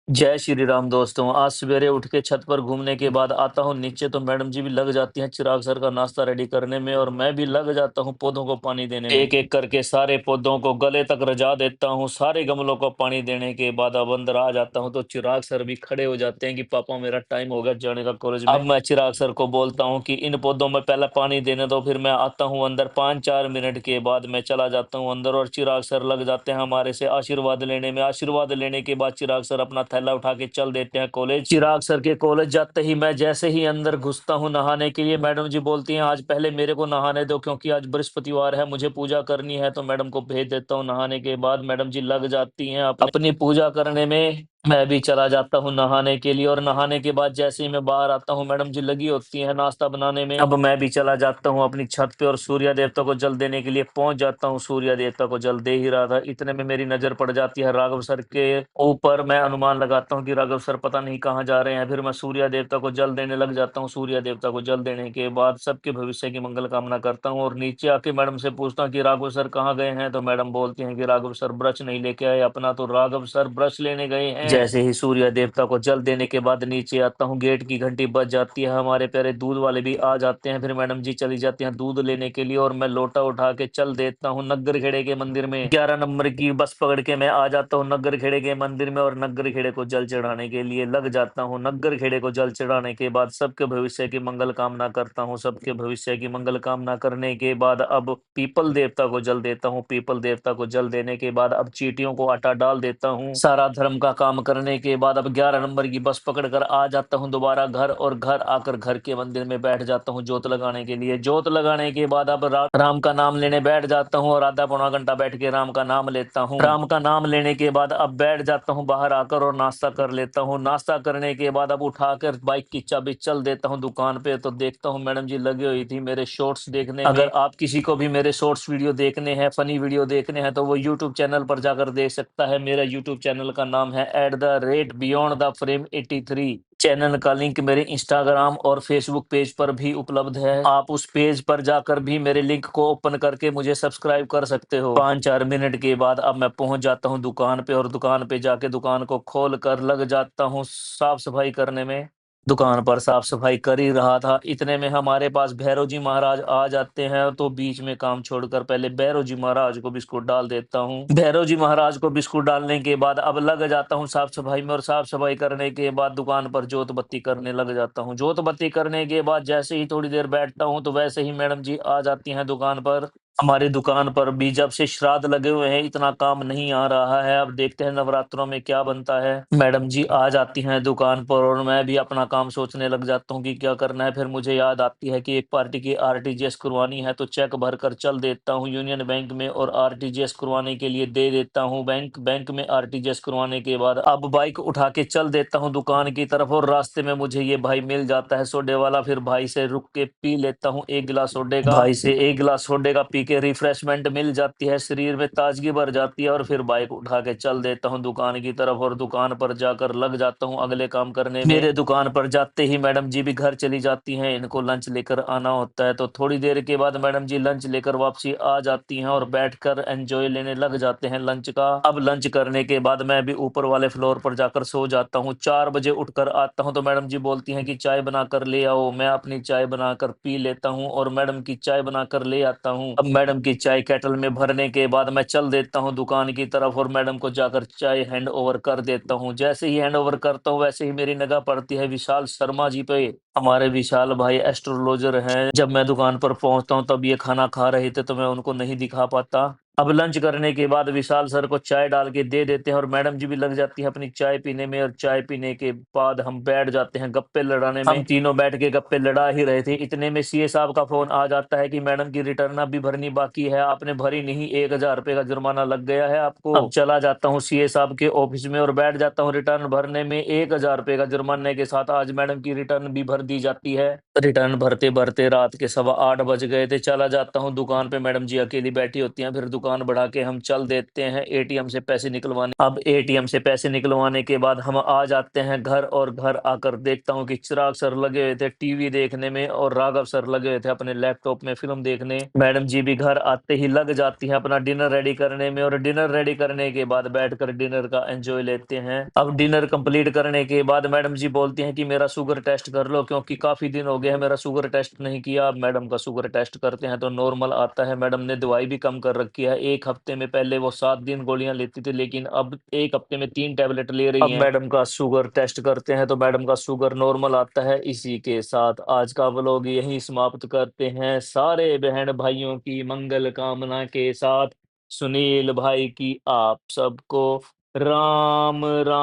जय श्री राम दोस्तों। आज सवेरे उठ के छत पर घूमने के बाद आता हूँ नीचे तो मैडम जी भी लग जाती हैं चिराग सर का नाश्ता रेडी करने में और मैं भी लग जाता हूँ पौधों को पानी देने में। एक एक करके सारे पौधों को गले तक रजा देता हूँ। सारे गमलों को पानी देने के बाद अब अंदर आ जाता हूँ तो चिराग सर भी खड़े हो जाते हैं कि पापा मेरा टाइम हो गया जाने का कॉलेज में। अब मैं चिराग सर को बोलता हूँ कि इन पौधों में पहले पानी देने दो, फिर मैं आता हूँ अंदर। 5-4 मिनट के बाद मैं चला जाता हूँ अंदर और चिराग सर लग जाते हैं हमारे से आशीर्वाद लेने में। आशीर्वाद लेने के बाद चिराग सर अपना थैला उठा के चल देते हैं कॉलेज। चिराग सर के कॉलेज जाते ही मैं जैसे ही अंदर घुसता हूँ नहाने के लिए, मैडम जी बोलती हैं आज पहले मेरे को नहाने दो क्योंकि आज बृहस्पतिवार है, मुझे पूजा करनी है। तो मैडम को भेज देता हूँ। नहाने के बाद मैडम जी लग जाती हैं अपनी पूजा करने में। मैं भी चला जाता हूँ नहाने के लिए और नहाने के बाद जैसे ही मैं बाहर आता हूँ मैडम जी लगी होती है नाश्ता बनाने में। अब मैं भी चला जाता हूँ अपनी छत पे और सूर्य देवता को जल देने के लिए पहुंच जाता हूँ। सूर्य देवता को जल दे ही रहा था, इतने में मेरी नजर पड़ जाती है राघव सर के ऊपर। मैं अनुमान लगाता हूँ कि राघव सर पता नहीं कहाँ जा रहे हैं। फिर मैं सूर्य देवता को जल देने लग जाता हूँ। सूर्य देवता को जल देने के बाद सबके भविष्य की मंगल कामना करता हूँ और नीचे आके मैडम से पूछता हूँ कि राघव सर कहाँ गए हैं। तो मैडम बोलती हैं कि राघव सर ब्रश नहीं लेके आए अपना, तो राघव सर ब्रश लेने गए हैं। जैसे ही सूर्य देवता को जल देने के बाद नीचे आता हूँ, गेट की घंटी बज जाती है, हमारे प्यारे दूध वाले भी आ जाते हैं। फिर मैडम जी चली जाती हैं दूध लेने के लिए और मैं लोटा उठा के चल देता हूँ नग्गर खेड़े के मंदिर में। 11 नंबर की बस पकड़ के मैं आ जाता हूँ नग्गर खेड़े के मंदिर में और नग्गर खेड़े को जल चढ़ाने के लिए लग जाता हूँ। नग्गर खेड़े को जल चढ़ाने के बाद सबके भविष्य की मंगल कामना करता हूँ। सबके भविष्य की मंगल कामना करने के बाद अब पीपल देवता को जल देता हूँ। पीपल देवता को जल देने के बाद अब चींटियों को आटा डाल देता हूँ। सारा धर्म का काम करने के बाद अब 11 नंबर की बस पकड़ कर आ जाता हूँ दोबारा घर और घर आकर घर के मंदिर में बैठ जाता हूँ जोत लगाने के लिए। जोत लगाने के बाद अब राम का नाम लेने बैठ जाता हूँ और आधा पौना घंटा बैठ के राम का नाम लेता हूँ। राम का नाम लेने के बाद अब बैठ जाता हूँ बाहर आकर और नाश्ता कर लेता हूँ। नाश्ता करने के बाद अब उठाकर बाइक की चाबी चल देता हूँ दुकान पे। तो देखता हूँ मैडम जी लगी हुई थी मेरे शॉर्ट्स देखने में। अगर आप किसी को भी मेरे शॉर्ट्स वीडियो देखने हैं, फनी वीडियो देखने हैं, तो वो यूट्यूब चैनल पर जाकर देख सकता है। मेरा यूट्यूब चैनल का नाम है @beyond_the_frame83। चैनल का लिंक मेरे इंस्टाग्राम और फेसबुक पेज पर भी उपलब्ध है। आप उस पेज पर जाकर भी मेरे लिंक को ओपन करके मुझे सब्सक्राइब कर सकते हो। 5-4 मिनट के बाद अब मैं पहुंच जाता हूं दुकान पे और दुकान पे जाके दुकान को खोल कर लग जाता हूं साफ सफाई करने में। दुकान पर साफ सफाई कर ही रहा था, इतने में हमारे पास भैरव जी महाराज आ जाते हैं। तो बीच में काम छोड़कर पहले भैरव जी महाराज को बिस्कुट डाल देता हूँ। भैरव जी महाराज को बिस्कुट डालने के बाद अब लग जाता हूँ साफ सफाई में और साफ सफाई करने के बाद दुकान पर जोत बत्ती करने लग जाता हूँ। जोत बत्ती करने के बाद जैसे ही थोड़ी देर बैठता हूँ तो वैसे ही मैडम जी आ जाती हैं दुकान पर। हमारी दुकान पर भी जब से श्राद्ध लगे हुए हैं इतना काम नहीं आ रहा है। अब देखते हैं नवरात्रों में क्या बनता है। मैडम जी आ जाती हैं दुकान पर और मैं भी अपना काम सोचने लग जाता हूँ कि क्या करना है। फिर मुझे याद आती है कि एक पार्टी की आरटीजीएस करवानी है, तो चेक भर कर चल देता हूँ यूनियन बैंक में और आरटीजीएस करवाने के लिए दे देता हूँ बैंक में। आरटीजीएस करवाने के बाद अब बाइक उठा के चल देता हूँ दुकान की तरफ और रास्ते में मुझे ये भाई मिल जाता है सोडे वाला। फिर भाई से रुक के पी लेता हूँ एक गिलास सोडे का। भाई से एक गिलास सोडे का पी के रिफ्रेशमेंट मिल जाती है, शरीर में ताजगी भर जाती है और फिर बाइक उठा के चल देता हूँ दुकान की तरफ और दुकान पर जाकर लग जाता हूँ अगले काम करने में। मेरे दुकान पर जाते ही मैडम जी भी घर चली जाती हैं, इनको लंच लेकर आना होता है। तो थोड़ी देर के बाद मैडम जी लंच लेकर वापसी आ जाती हैं और बैठकर एंजॉय लेने लग जाते हैं लंच का। अब लंच करने के बाद मैं भी ऊपर वाले फ्लोर पर जाकर सो जाता हूँ। 4 बजे उठकर आता हूँ तो मैडम जी बोलती हैं कि चाय बनाकर ले आओ। मैं अपनी चाय बनाकर पी लेता हूँ और मैडम की चाय बनाकर ले आता हूँ। अब मैडम की चाय केटल में भरने के बाद मैं चल देता हूँ दुकान की तरफ और मैडम को जाकर चाय हैंड ओवर कर देता हूँ। जैसे ही हैंड ओवर करता हूँ वैसे ही मेरी निगाह पड़ती है विशाल शर्मा जी पे। हमारे विशाल भाई एस्ट्रोलॉजर हैं। जब मैं दुकान पर पहुंचता हूं तब ये खाना खा रहे थे तो मैं उनको नहीं दिखा पाता। अब लंच करने के बाद विशाल सर को चाय डाल के दे देते हैं और मैडम जी भी लग जाती है अपनी चाय पीने में और चाय पीने के बाद हम बैठ जाते हैं गप्पे लड़ाने में। हम तीनों बैठ के गप्पे लड़ा ही रहे थे, इतने में सीए साहब का फोन आ जाता है कि मैडम की रिटर्न अभी भरनी बाकी है, आपने भरी नहीं, 1000 रुपए का जुर्माना लग गया है आपको। अब चला जाता हूँ सीए साहब के ऑफिस में और बैठ जाता हूँ रिटर्न भरने में। 1000 रुपए का जुर्माने के साथ आज मैडम की रिटर्न भी भर दी जाती है। रिटर्न भरते भरते रात के 8:15 बज गए थे। चला जाता हूँ दुकान पे, मैडम जी अकेली बैठी होती हैं। फिर दुकान दुकान बढ़ा के हम चल देते हैं एटीएम से पैसे निकलवाने। अब एटीएम से पैसे निकलवाने के बाद हम आ जाते हैं घर, और घर आकर देखता हूँ कि चिराग सर लगे हुए थे टीवी देखने में और राघव सर लगे हुए थे अपने लैपटॉप में फिल्म देखने। मैडम जी भी घर आते ही लग जाती हैं अपना डिनर रेडी करने में, और डिनर रेडी करने के बाद बैठकर डिनर का एंजॉय लेते हैं। अब डिनर कंप्लीट करने के बाद मैडम जी बोलती हैं कि मेरा शुगर टेस्ट कर लो, क्योंकि काफी दिन हो गए हैं मेरा शुगर टेस्ट नहीं किया। अब मैडम का शुगर टेस्ट करते हैं तो नॉर्मल आता है। मैडम ने दवाई भी कम कर रखी है, एक हफ्ते में पहले वो 7 दिन गोलियां लेती थी, लेकिन अब एक हफ्ते में 3 टैबलेट ले रही हैं। अब मैडम का शुगर टेस्ट करते हैं तो मैडम का शुगर नॉर्मल आता है। इसी के साथ आज का व्लॉग यहीं समाप्त करते हैं, सारे बहन भाइयों की मंगल कामना के साथ। सुनील भाई की आप सबको राम राम।